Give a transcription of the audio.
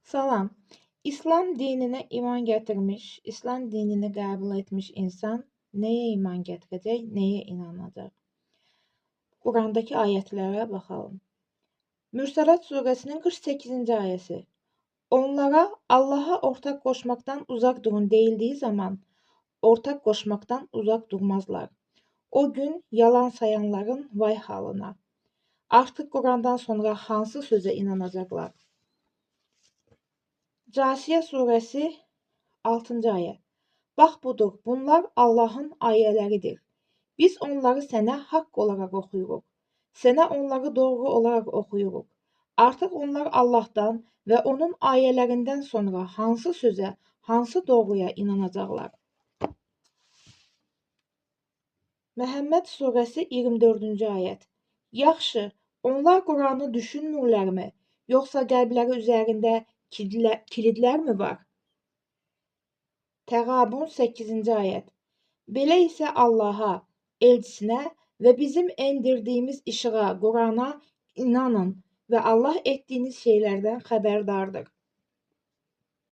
Salam. İslam dinine iman gətirmiş, İslam dinini qəbul etmiş insan nəyə iman gətirəcək, nəyə inanacaq? Qurandakı ayətlərə baxalım. Mürsəlat surəsinin 48-ci ayəsi. Onlara Allaha ortaq qoşmaqdan uzaq durun deyildiyi zaman ortaq qoşmaqdan uzaq durmazlar. O gün yalan sayanların vay halına. Artıq Qurandan sonra hansı sözə inanacaqlar? Casiyə surəsi 6-cı ayə. Bax budur, bunlar Allahın ayələridir. Biz onları sənə haqq olaraq oxuyuruq. Sənə onları doğru olaraq oxuyuruq. Artıq onlar Allahdan və onun ayələrindən sonra hansı sözə, hansı doğruya inanacaqlar? Məhəmməd surəsi 24-cü ayət. Yaxşı, onlar Quranı düşünmürlərmi? Yoxsa qəlbləri üzərində kilidlər mi var? Təğabun 8-ci ayət. Belə isə Allaha, elçisinə və bizim endirdiyimiz işığa, Qurana inanın və Allah etdiyiniz şeylərdən xəbərdardır.